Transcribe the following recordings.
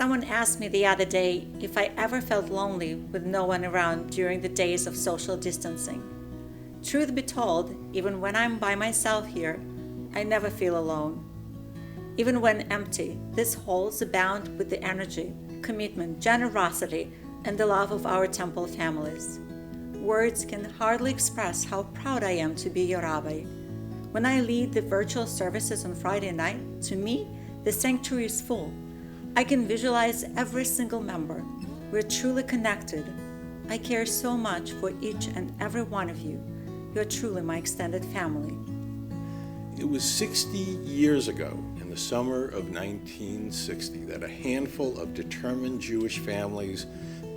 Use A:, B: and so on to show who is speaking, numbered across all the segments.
A: Someone asked me the other day if I ever felt lonely with no one around during the days of social distancing. Truth be told, even when I'm by myself here, I never feel alone. Even when empty, these halls abound with the energy, commitment, generosity, and the love of our temple families. Words can hardly express how proud I am to be your rabbi. When I lead the virtual services on Friday night, to me, the sanctuary is full. I can visualize every single member. We're truly connected. I care so much for each and every one of you. You're truly my extended family.
B: It was 60 years ago, in the summer of 1960, that a handful of determined Jewish families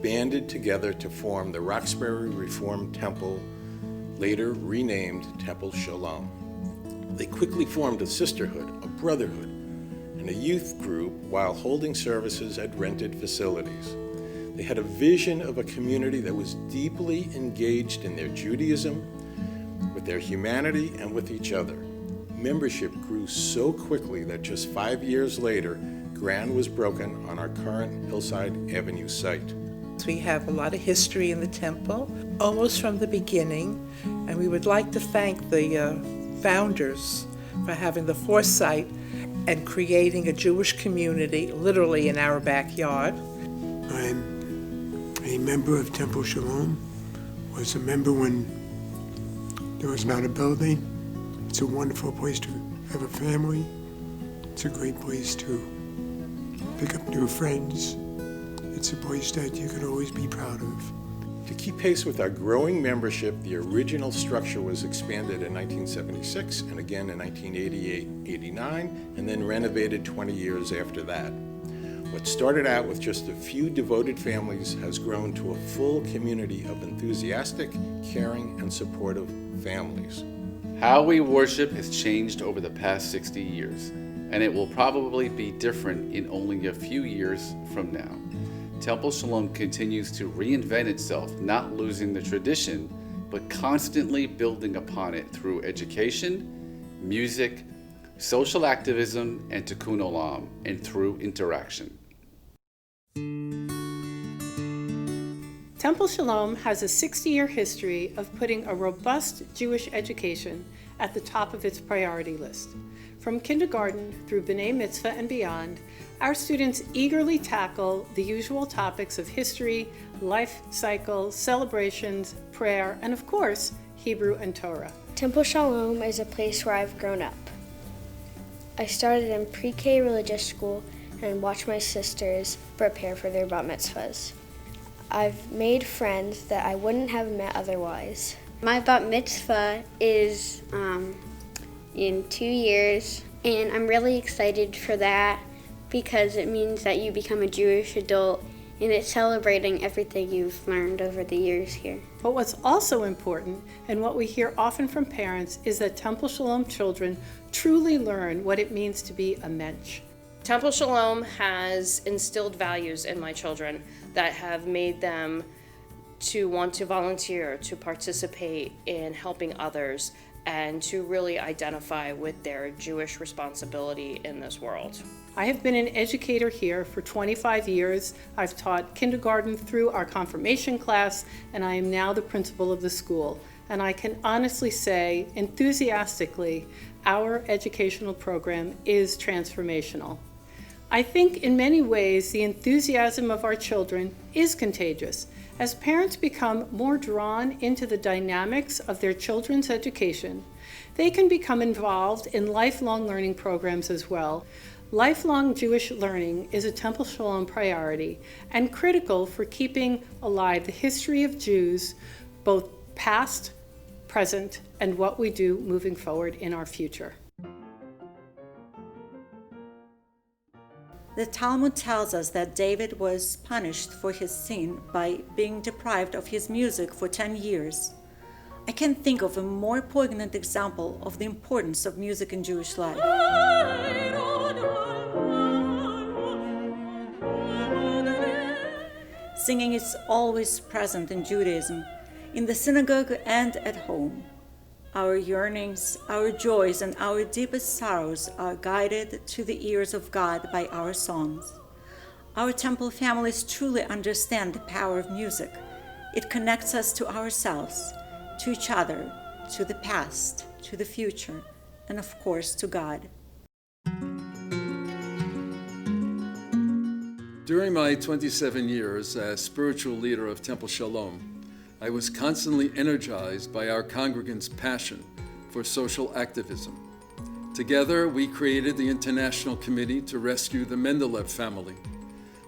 B: banded together to form the Roxbury Reformed Temple, later renamed Temple Shalom. They quickly formed a sisterhood, a brotherhood, and a youth group while holding services at rented facilities. They had a vision of a community that was deeply engaged in their Judaism, with their humanity, and with each other. Membership grew so quickly that just 5 years later, ground was broken on our current Hillside Avenue site.
C: We have a lot of history in the temple, almost from the beginning, and we would like to thank the founders for having the foresight and creating a Jewish community literally in our backyard.
D: I'm a member of Temple Shalom, was a member when there was not a building. It's a wonderful place to have a family. It's a great place to pick up new friends. It's a place that you can always be proud of.
B: To keep pace with our growing membership, the original structure was expanded in 1976 and again in 1988-89, and then renovated 20 years after that. What started out with just a few devoted families has grown to a full community of enthusiastic, caring, and supportive families.
E: How we worship has changed over the past 60 years, and it will probably be different in only a few years from now. Temple Shalom continues to reinvent itself, not losing the tradition, but constantly building upon it through education, music, social activism, and Tikkun Olam, and through interaction.
F: Temple Shalom has a 60-year history of putting a robust Jewish education at the top of its priority list. From kindergarten through B'nai Mitzvah and beyond, our students eagerly tackle the usual topics of history, life cycle, celebrations, prayer, and of course, Hebrew and Torah.
G: Temple Shalom is a place where I've grown up. I started in pre-K religious school and watched my sisters prepare for their bat mitzvahs. I've made friends that I wouldn't have met otherwise.
H: My bat mitzvah is in 2 years, and I'm really excited for that because it means that you become a Jewish adult, and it's celebrating everything you've learned over the years here.
F: But what's also important, and what we hear often from parents, is that Temple Shalom children truly learn what it means to be a mensch.
I: Temple Shalom has instilled values in my children that have made them to want to volunteer, to participate in helping others, and to really identify with their Jewish responsibility in this world.
F: I have been an educator here for 25 years. I've taught kindergarten through our confirmation class, and I am now the principal of the school. And I can honestly say, enthusiastically, our educational program is transformational. I think in many ways the enthusiasm of our children is contagious. As parents become more drawn into the dynamics of their children's education, they can become involved in lifelong learning programs as well. Lifelong Jewish learning is a Temple Shalom priority and critical for keeping alive the history of Jews, both past, present, and what we do moving forward in our future.
A: The Talmud tells us that David was punished for his sin by being deprived of his music for 10 years. I can't think of a more poignant example of the importance of music in Jewish life. Singing is always present in Judaism, in the synagogue and at home. Our yearnings, our joys, and our deepest sorrows are guided to the ears of God by our songs. Our temple families truly understand the power of music. It connects us to ourselves, to each other, to the past, to the future, and of course to God.
J: During my 27 years as spiritual leader of Temple Shalom, I was constantly energized by our congregants' passion for social activism. Together, we created the International Committee to rescue the Mendeleev family.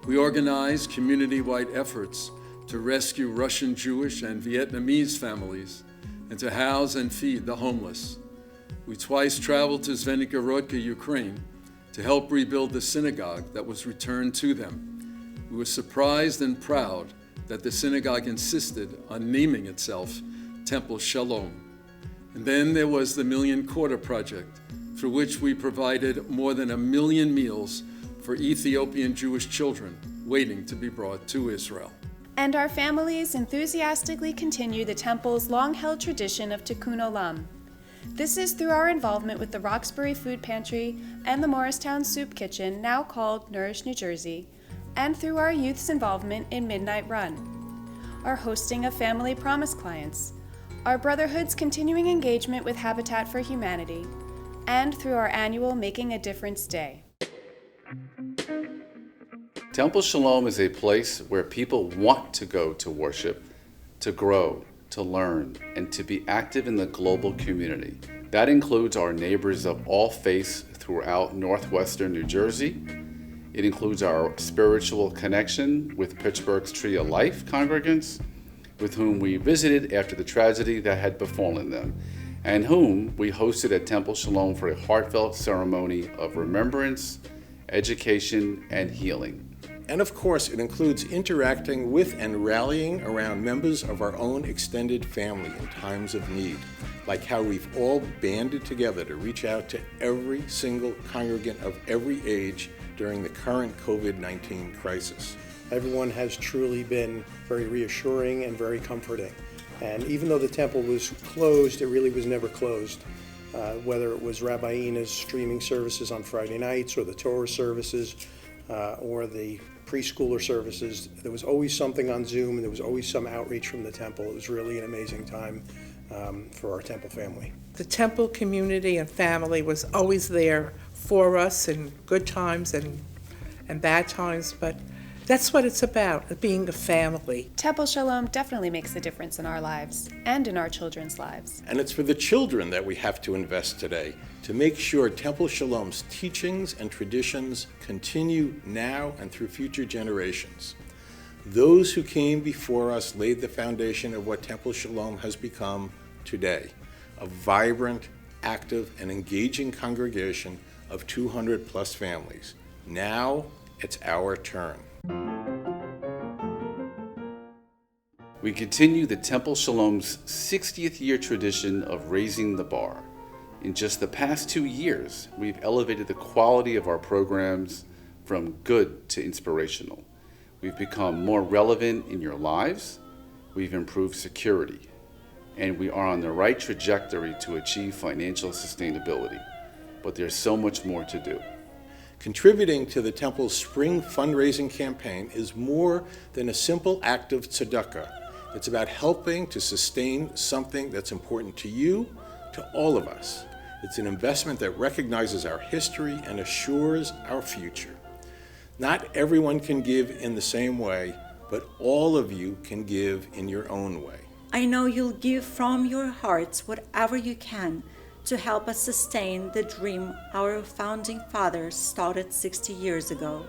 J: We organized community-wide efforts to rescue Russian Jewish and Vietnamese families and to house and feed the homeless. We twice traveled to Zvenigorodka, Ukraine, to help rebuild the synagogue that was returned to them. We were surprised and proud that the synagogue insisted on naming itself Temple Shalom. And then there was the Million Quarter Project, through which we provided more than 1 million meals for Ethiopian Jewish children waiting to be brought to Israel.
K: And our families enthusiastically continue the Temple's long-held tradition of Tikkun Olam. This is through our involvement with the Roxbury Food Pantry and the Morristown Soup Kitchen, now called Nourish New Jersey, and through our youth's involvement in Midnight Run, our hosting of Family Promise clients, our Brotherhood's continuing engagement with Habitat for Humanity, and through our annual Making a Difference Day.
E: Temple Shalom is a place where people want to go to worship, to grow, to learn, and to be active in the global community. That includes our neighbors of all faiths throughout northwestern New Jersey. It includes our spiritual connection with Pittsburgh's Tree of Life congregants, with whom we visited after the tragedy that had befallen them, and whom we hosted at Temple Shalom for a heartfelt ceremony of remembrance, education, and healing.
B: And of course, it includes interacting with and rallying around members of our own extended family in times of need, like how we've all banded together to reach out to every single congregant of every age during the current COVID-19 crisis.
L: Everyone has truly been very reassuring and very comforting. And even though the temple was closed, it really was never closed. Whether it was Rabbi Ina's streaming services on Friday nights or the Torah services or the preschooler services, there was always something on Zoom and there was always some outreach from the temple. It was really an amazing time for our temple family.
C: The temple community and family was always there for us in good times and bad times, but that's what it's about, being a family.
K: Temple Shalom definitely makes a difference in our lives and in our children's lives.
B: And it's for the children that we have to invest today to make sure Temple Shalom's teachings and traditions continue now and through future generations. Those who came before us laid the foundation of what Temple Shalom has become today, a vibrant, active, and engaging congregation of 200 plus families. Now it's our turn.
E: We continue the Temple Shalom's 60th year tradition of raising the bar. In just the past 2 years, we've elevated the quality of our programs from good to inspirational. We've become more relevant in your lives, we've improved security, and we are on the right trajectory to achieve financial sustainability. But there's so much more to do.
B: Contributing to the Temple's spring fundraising campaign is more than a simple act of tzedakah. It's about helping to sustain something that's important to you, to all of us. It's an investment that recognizes our history and assures our future. Not everyone can give in the same way, but all of you can give in your own way.
A: I know you'll give from your hearts whatever you can to help us sustain the dream our founding fathers started 60 years ago.